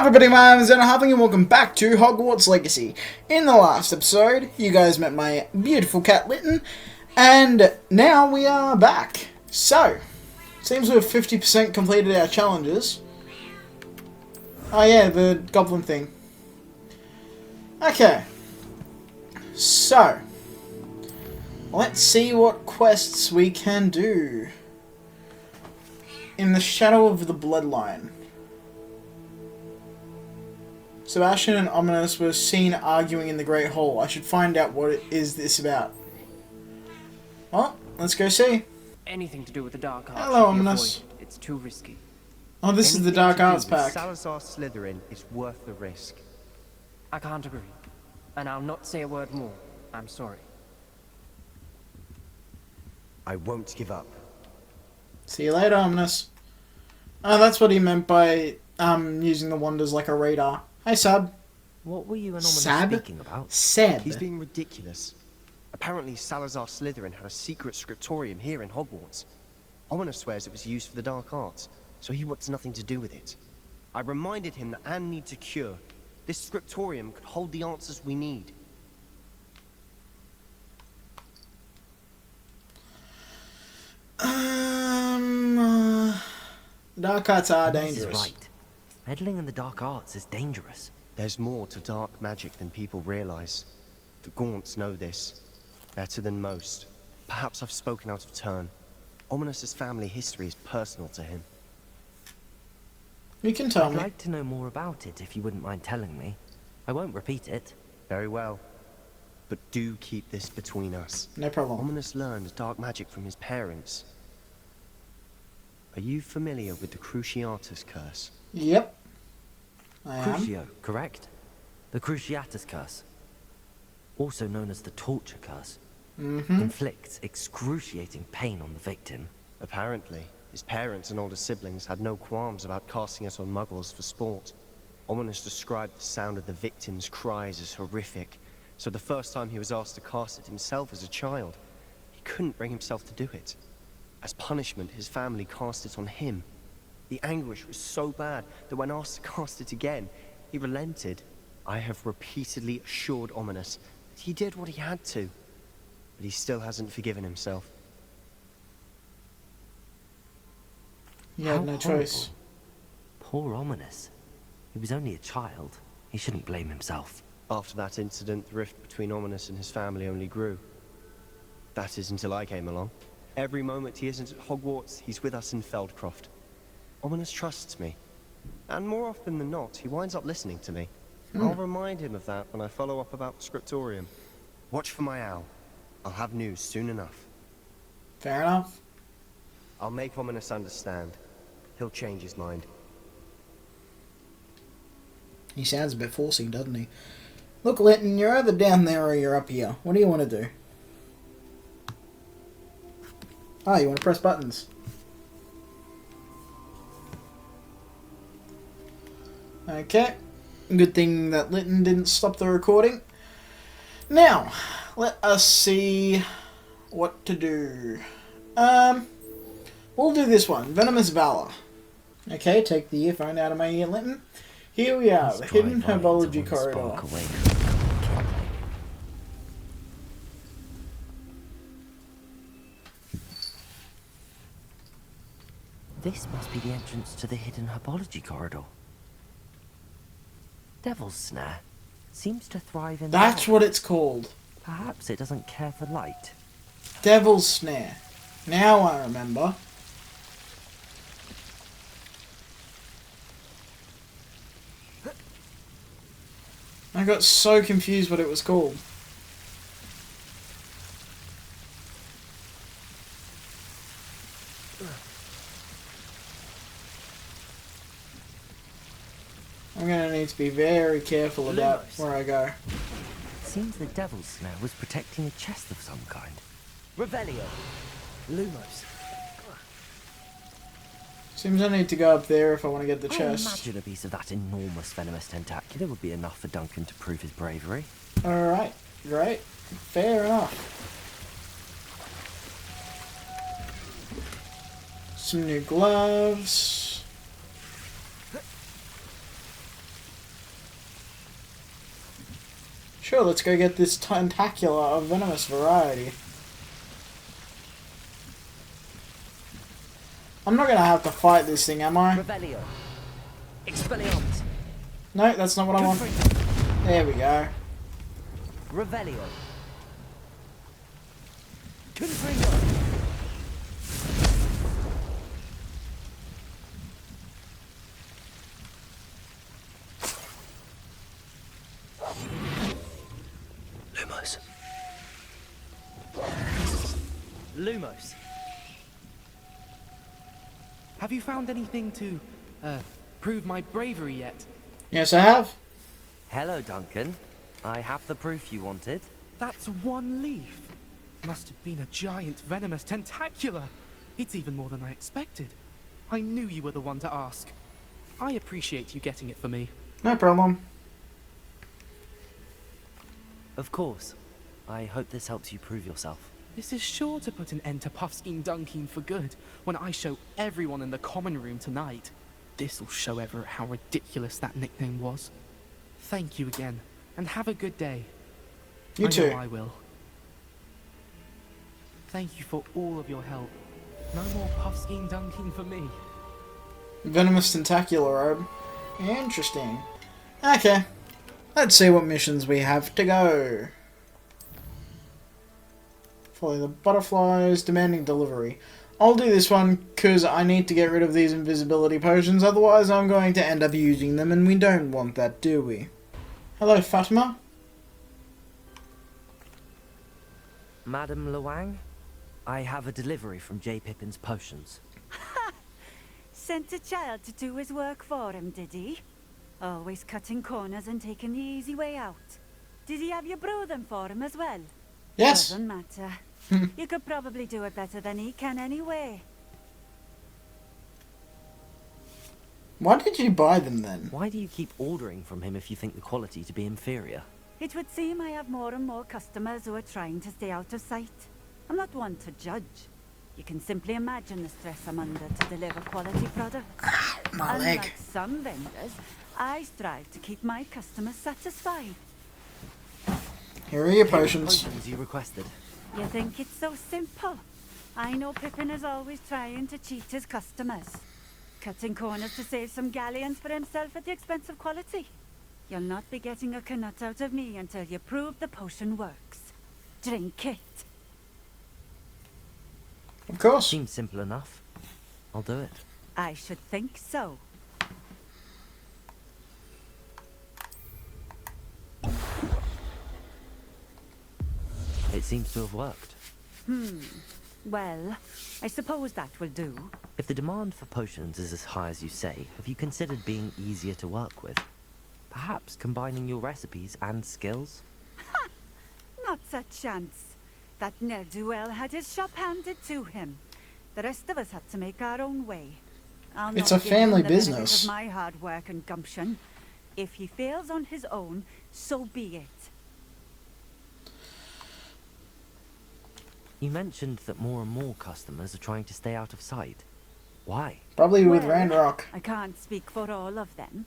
everybody, my name is Anna Harping and welcome back to Hogwarts Legacy. In the last episode, you guys met my beautiful cat Lytton, and now we are back. So, seems we've 50% completed our challenges. Oh yeah, the goblin thing. Okay. So, let's see what quests we can do. In the shadow of the bloodline. Sebastian and Ominous were seen arguing in the Great Hall. I should find out what is this about. Well, let's go see. Anything to do with the dark arts. Hello, Ominous. It's too risky. Oh, this is the Dark Arts pack. Salazar Slytherin is worth the risk. I can't agree. And I'll not say a word more. I'm sorry. I won't give up. See you later, Ominous. Oh, that's what he meant by using the wand as like a radar. Hi, Sab. What were you and Ominous Sab? speaking about? Seb. He's being ridiculous. Apparently Salazar Slytherin had a secret scriptorium here in Hogwarts. Ominous swears it was used for the dark arts, so he wants nothing to do with it. I reminded him that Anne needs a cure. This scriptorium could hold the answers we need. Dark arts are This is dangerous. right. Meddling in the dark arts is dangerous. There's more to dark magic than people realize. The Gaunts know this better than most. Perhaps I've spoken out of turn. Ominous's family history is personal to him. You can tell I'd me. like to know more about it if you wouldn't mind telling me. I won't repeat it. Very well. But do keep this between us. No problem. Ominous learned dark magic from his parents. Are you familiar with the Cruciatus curse? Yep. I am. Crucio, correct? The Cruciatus curse. Also known as the torture curse. Inflicts excruciating pain on the victim. Apparently, his parents and older siblings had no qualms about casting it on muggles for sport. Ominous described the sound of the victim's cries as horrific, so the first time he was asked to cast it himself as a child, he couldn't bring himself to do it. As punishment, his family cast it on him. The anguish was so bad that when asked to cast it again, he relented. I have repeatedly assured Ominous that he did what he had to, but he still hasn't forgiven himself. You had How no horrible. choice. Poor Ominous. He was only a child. He shouldn't blame himself. After that incident, the rift between Ominous and his family only grew. That is until I came along. Every moment he isn't at Hogwarts, he's with us in Feldcroft. Ominous trusts me. And more often than not, he winds up listening to me. I'll remind him of that when I follow up about the scriptorium. Watch for my owl. I'll have news soon enough. Fair enough. I'll make Ominous understand. He'll change his mind. He sounds a bit forcing, doesn't he? Look, Lytton, you're either down there or you're up here. What do you want to do? Ah, you want to press buttons. Okay. Good thing that Lytton didn't stop the recording. Now, let us see what to do. We'll do this one. Venomous Valor. Okay, take the earphone out of my ear, Lytton. Here we are, the hidden herbology corridor. This must be the entrance to the hidden herbology corridor. Devil's Snare seems to thrive in That's the what it's called. Perhaps it doesn't care for light. Devil's Snare. Now I remember. I got so confused what it was called. I'm gonna need to be very careful about where I go. Seems the Devil's Snare was protecting a chest of some kind. Revelio. Lumos. Seems I need to go up there if I want to get the I chest. imagine a piece of that enormous venomous tentacular would be enough for Duncan to prove his bravery. Alright, great. Fair enough. Some new gloves. Sure, let's go get this tentacular of venomous variety. I'm not gonna have to fight this thing, am I? Revelio. Expelliarmus. No, that's not what I want. There we go. Revelio. Confringo. Lumos. Lumos. Have you found anything to, prove my bravery yet? Yes, I have. Hello, Duncan. I have the proof you wanted. That's one leaf. Must have been a giant venomous tentacula. It's even more than I expected. I knew you were the one to ask. I appreciate you getting it for me. No problem. Of course. I hope this helps you prove yourself. This is sure to put an end to Puffskein Dunkin for good when I show everyone in the common room tonight. This'll show Everett how ridiculous that nickname was. Thank you again, and have a good day. You too. I know I will. Thank you for all of your help. No more Puffskein Dunkin for me. Venomous tentacular robe. Interesting. Okay. Let's see what missions we have to go. Follow the butterflies, demanding delivery. I'll do this one because I need to get rid of these invisibility potions, otherwise I'm going to end up using them and we don't want that, do we? Hello, Fatima. Madam Luang, I have a delivery from J. Pippin's potions. Sent a child to do his work for him, did he? Always cutting corners and taking the easy way out. Did he have you brew them for him as well? Yes. Doesn't matter. You could probably do it better than he can anyway. Why did you buy them then? Why do you keep ordering from him if you think the quality to be inferior? It would seem I have more and more customers who are trying to stay out of sight. I'm not one to judge. You can simply imagine the stress I'm under to deliver quality products. My leg. Unlike some vendors, I strive to keep my customers satisfied. Here are your Here are the potions. potions you requested. You think it's so simple? I know Pippin is always trying to cheat his customers. Cutting corners to save some galleons for himself at the expense of quality. You'll not be getting a canut out of me until you prove the potion works. Drink it. Of course. Seems simple enough. I'll do it. I should think so. It seems to have worked. Well, I suppose that will do. If the demand for potions is as high as you say, have you considered being easier to work with? Perhaps combining your recipes and skills? Not a chance. That ne'er-do-well had his shop handed to him. The rest of us had to make our own way. I'll It's not a give him family the benefit business. of my hard work and gumption. If he fails on his own, so be it. You mentioned that more and more customers are trying to stay out of sight. Why? Probably with Well, Randrock. I can't speak for all of them,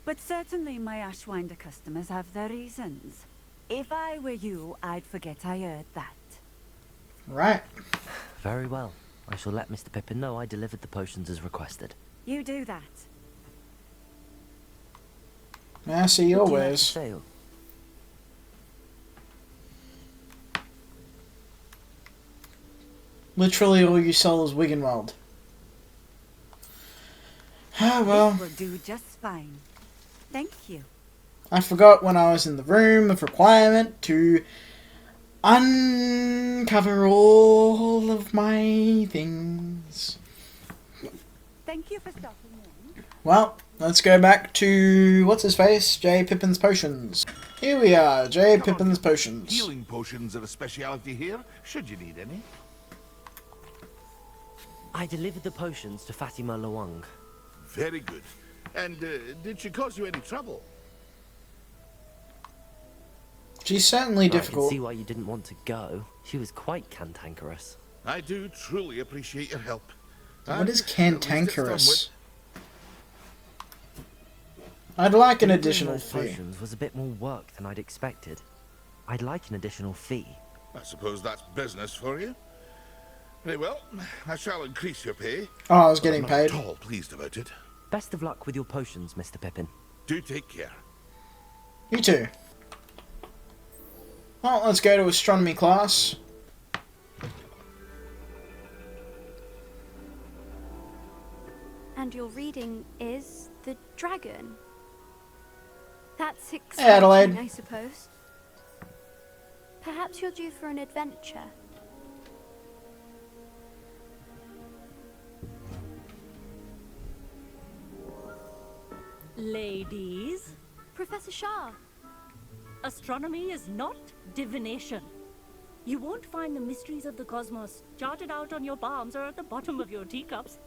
but certainly my Ashwinder customers have their reasons. If I were you, I'd forget I heard that. Right. Very well. I shall let Mr. Pippin know I delivered the potions as requested. You do that. May I see your What do you have for wares? sale? Literally all you sell is Wiggenweld. Ah, well. This will do just fine. Thank you. I forgot when I was in the room of requirement to uncover all of my things. Thank you for stopping in. Well, let's go back to, what's his face? J. Pippin's Potions. Here we are, J. Pippin's Potions. Healing potions are a speciality here, should you need any. I delivered the potions to Fatima Luang. Very good. And did she cause you any trouble? She's certainly I can difficult. see why you didn't want to go. She was quite cantankerous. I do truly appreciate your help. What is And, cantankerous? I'd like an Delivering additional those fee. potions was a bit more work than I'd expected. I'd like an additional fee. I suppose that's business for you. Very well, I shall increase your pay. Oh, I was but I'm getting not paid. at all pleased about it. Best of luck with your potions, Mr. Pippin. Do take care. You too. Well, let's go to astronomy class. And your reading is the dragon. That's Hey, exciting, Adelaide. I suppose. Perhaps you're due for an adventure. Ladies, Professor Shah, astronomy is not divination. You won't find the mysteries of the cosmos charted out on your palms or at the bottom of your teacups.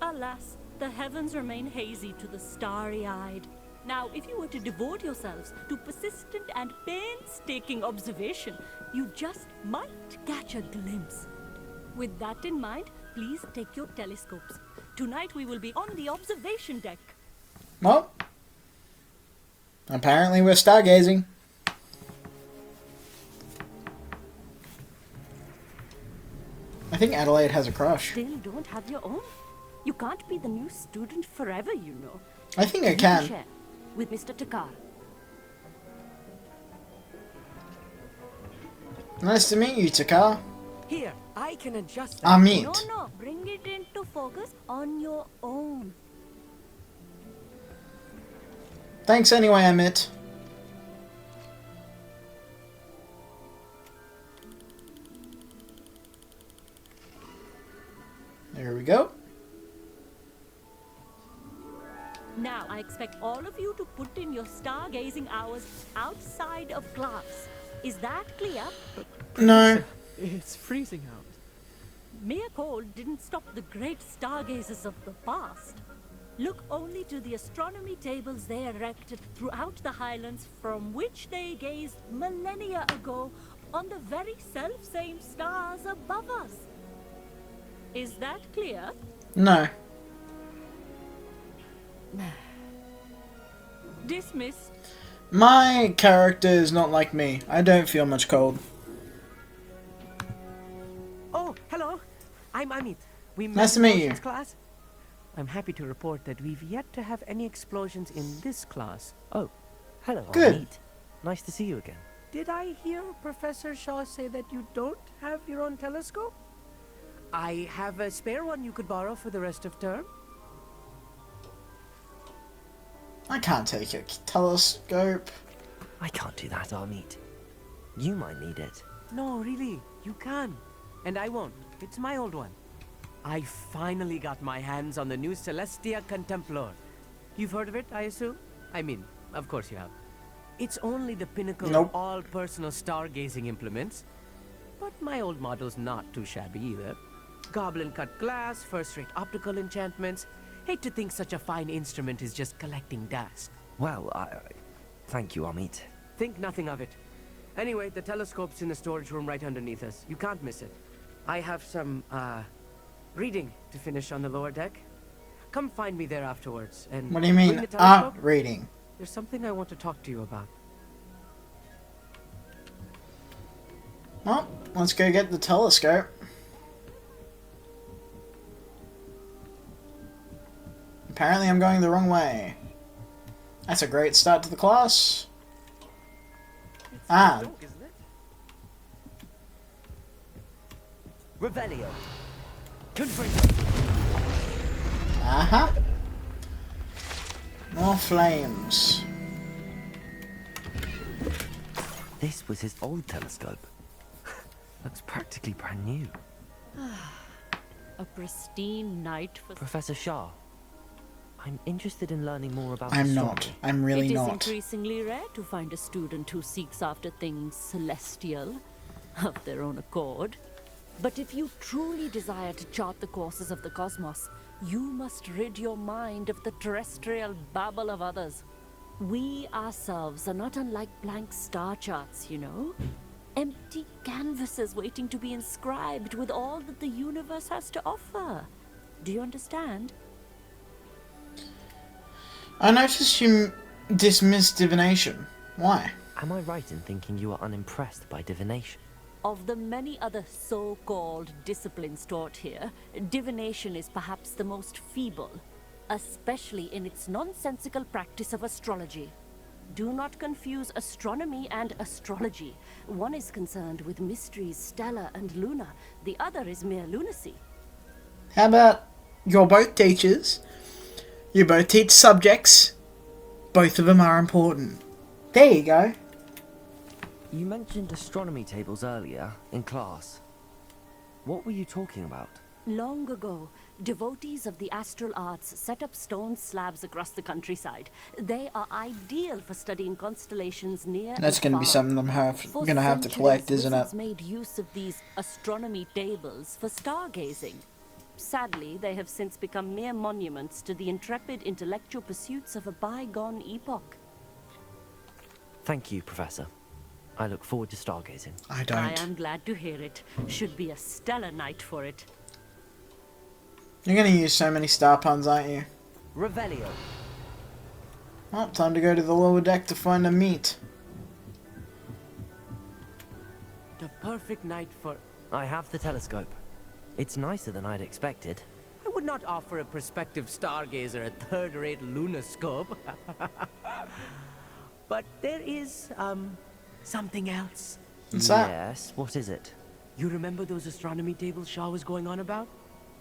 Alas, the heavens remain hazy to the starry-eyed. Now, if you were to devote yourselves to persistent and painstaking observation, you just might catch a glimpse. With that in mind, please take your telescopes. Tonight we will be on the observation deck. Well, apparently we're stargazing. I think Adelaide has a crush. Still don't have your own? You can't be the new student forever, you know. I think I You can. share with Mr. Takar. Nice to meet you, Takar. Here, I can adjust that. Amit. No, bring it into focus on your own. Thanks anyway, Amit. There we go. Now, I expect all of you to put in your stargazing hours outside of class. Is that clear? No. It's freezing out. Mere cold didn't stop the great stargazers of the past. Look only to the astronomy tables they erected throughout the highlands from which they gazed millennia ago on the very self-same stars above us. Is that clear? No. Dismissed. My character is not like me. I don't feel much cold. Oh, hello. I'm Amit. We met Nice to in meet you. potions class. I'm happy to report that we've yet to have any explosions in this class. Oh, hello, Good. Amit. Nice to see you again. Did I hear Professor Shaw say that you don't have your own telescope? I have a spare one you could borrow for the rest of term. I can't take a telescope. I can't do that, Amit. You might need it. No, really, you can. And I won't. It's my old one. I finally got my hands on the new Celestia Contemplor. You've heard of it, I assume? I mean, of course you have. It's only the pinnacle Nope. of all personal stargazing implements. But my old model's not too shabby either. Goblin-cut glass, first-rate optical enchantments. Hate to think such a fine instrument is just collecting dust. Well, thank you, Amit. Think nothing of it. Anyway, the telescope's in the storage room right underneath us. You can't miss it. I have some, reading to finish on the lower deck. Come find me there afterwards, and What do you bring mean, the telescope. reading? There's something I want to talk to you about. Well, let's go get the telescope. Apparently I'm going the wrong way. That's a great start to the class. Ah, Isn't it? Revelio. uh-huh. More flames. This was his old telescope. Looks practically brand new. A pristine night for... Professor Shah, I'm interested in learning more about I'm astronomy. not. I'm really It is not. increasingly rare to find a student who seeks after things celestial of their own accord. But if you truly desire to chart the courses of the cosmos, you must rid your mind of the terrestrial babble of others. We ourselves are not unlike blank star charts, you know? Empty canvases waiting to be inscribed with all that the universe has to offer. Do you understand? I noticed you dismissed divination. Why? Am I right in thinking you are unimpressed by divination? Of the many other so-called disciplines taught here, divination is perhaps the most feeble, especially in its nonsensical practice of astrology. Do not confuse astronomy and astrology. One is concerned with mysteries stellar and lunar, the other is mere lunacy. How about you're both teachers, you both teach subjects, both of them are important. There you go. You mentioned astronomy tables earlier, in class. What were you talking about? Long ago, devotees of the astral arts set up stone slabs across the countryside. They are ideal for studying constellations near That's going to be something I'm going to have to collect, isn't it? Wizards made use of these astronomy tables for stargazing. Sadly, they have since become mere monuments to the intrepid intellectual pursuits of a bygone epoch. Thank you, Professor. I look forward to stargazing. I don't. I am glad to hear it. Should be a stellar night for it. You're going to use so many star puns, aren't you? Revelio. Well, time to go to the lower deck to find a meet. The perfect night for... I have the telescope. It's nicer than I'd expected. I would not offer a prospective stargazer a third-rate lunoscope. But there is, something else. What's that? Yes, what is it? You remember those astronomy tables Shaw was going on about?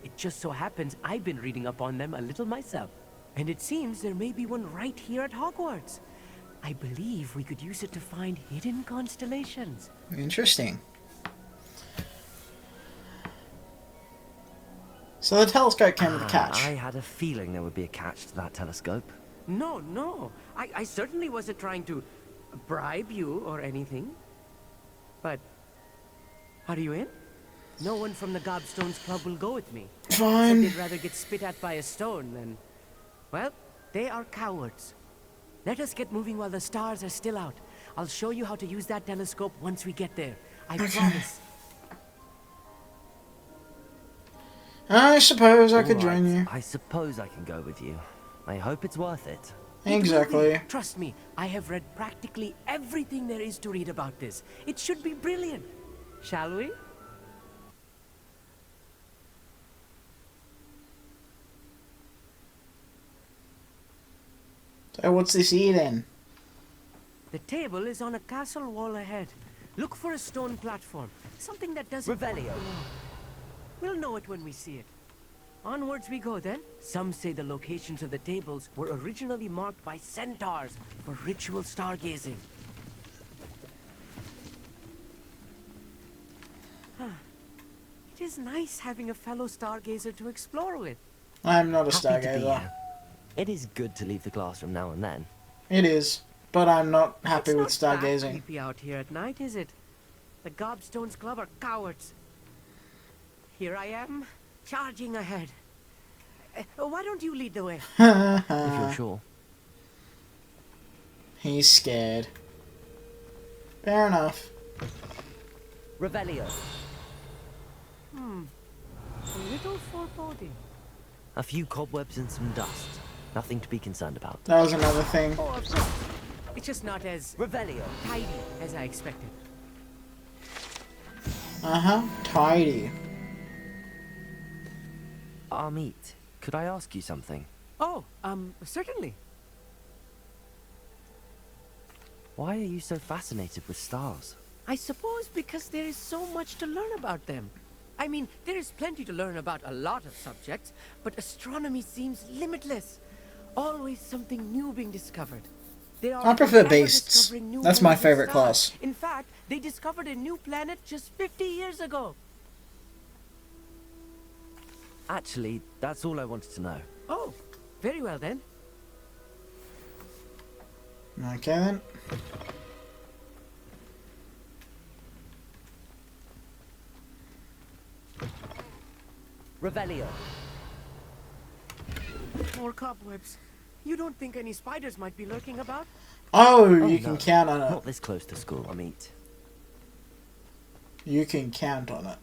It just so happens I've been reading up on them a little myself. And it seems there may be one right here at Hogwarts. I believe we could use it to find hidden constellations. Interesting. So the telescope came with a catch. I had a feeling there would be a catch to that telescope. No. I certainly wasn't trying to bribe you or anything. But, are you in? No one from the Gobstones Club will go with me. Fine. Said they'd rather get spit at by a stone than... Well, they are cowards. Let us get moving while the stars are still out. I'll show you how to use that telescope once we get there. I promise. I suppose I could All join right, you. I suppose I can go with you. I hope it's worth it. Exactly. Trust me, I have read practically everything there is to read about this. It should be brilliant. Shall we? So what's this here then? The table is on a castle wall ahead. Look for a stone platform. Something that doesn't... Revelio. We'll know it when we see it. Onwards we go then. Some say the locations of the tables were originally marked by centaurs for ritual stargazing. It is nice having a fellow stargazer to explore with. I'm not a Happy to be stargazer. here. It is good to leave the classroom now and then. It is, but I'm not happy It's with not that stargazing. creepy out here at night, is it? The Gobstones Club are cowards. Here I am, charging ahead. Why don't you lead the way? If you're sure. He's scared. Fair enough. Revelio. A little foreboding. A few cobwebs and some dust. Nothing to be concerned about. That was another thing. Oh, of course. It's just not as Revelio. tidy as I expected. Tidy. Amit, could I ask you something? Oh, certainly. Why are you so fascinated with stars? I suppose because there is so much to learn about them. I mean, there is plenty to learn about a lot of subjects, but astronomy seems limitless. Always something new being discovered. They are I prefer forever beasts. discovering new That's my worlds and favorite stars. class. In fact, they discovered a new planet just 50 years ago. Actually, that's all I wanted to know. Oh, very well then. Okay then. Revelio. More cobwebs. You don't think any spiders might be lurking about? Oh, Oh, you no. can count on it. Not this close to school, Amit. You can count on it.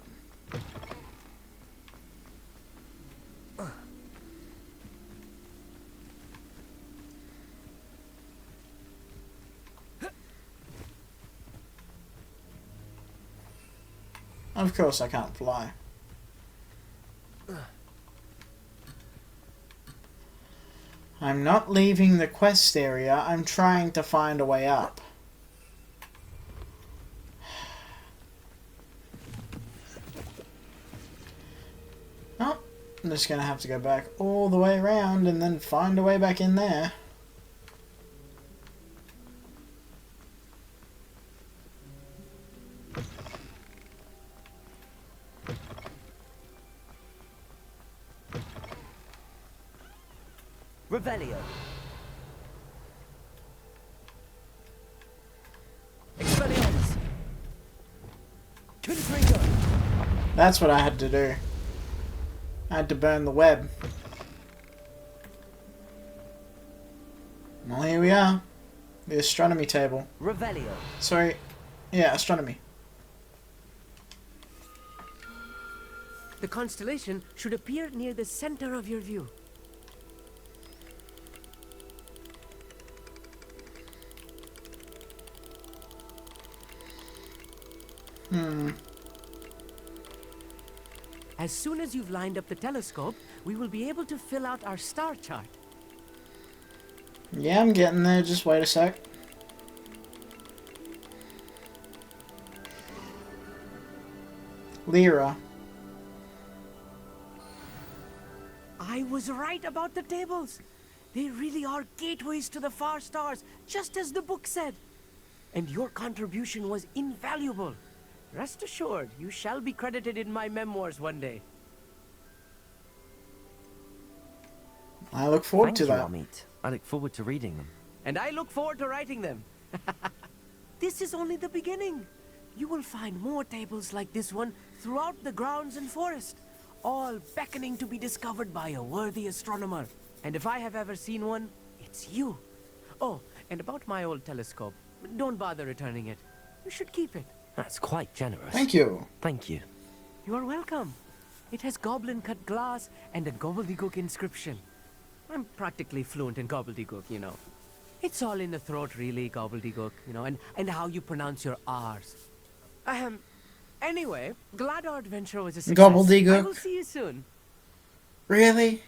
Of course I can't fly. I'm not leaving the quest area. I'm trying to find a way up. Oh, I'm just going to have to go back all the way around and then find a way back in there. Revelio. Expelliarmus. Confringo. That's what I had to do. I had to burn the web. Well, here we are. The astronomy table. Revelio. Sorry. Yeah, astronomy. The constellation should appear near the center of your view. As soon as you've lined up the telescope, we will be able to fill out our star chart. Yeah, I'm getting there. Just wait a sec. Lyra. I was right about the tables. They really are gateways to the far stars, just as the book said. And your contribution was invaluable. Rest assured, you shall be credited in my memoirs one day. I look forward Thank to you, that. Amit. I look forward to reading them. And I look forward to writing them. This is only the beginning. You will find more tables like this one throughout the grounds and forest, all beckoning to be discovered by a worthy astronomer. And if I have ever seen one, it's you. Oh, and about my old telescope, don't bother returning it. You should keep it. That's quite generous. Thank you. Thank you. You are welcome. It has goblin-cut glass and a gobbledygook inscription. I'm practically fluent in gobbledygook, you know. It's all in the throat, really, gobbledygook, you know, and how you pronounce your R's. Anyway, glad our adventure was a success. Gobbledygook. I will see you soon. Really?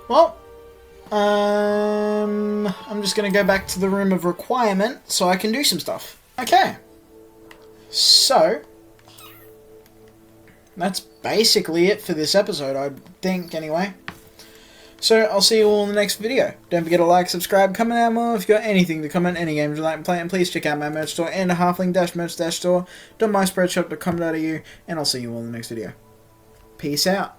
Well, I'm just gonna go back to the room of requirement so I can do some stuff. Okay. So, that's basically it for this episode, I think, anyway. So, I'll see you all in the next video. Don't forget to like, subscribe, comment down below if you've got anything to comment, any games you'd like to play, and please check out my merch store and halfling-merch-store.myspreadshop.com.au, and I'll see you all in the next video. Peace out.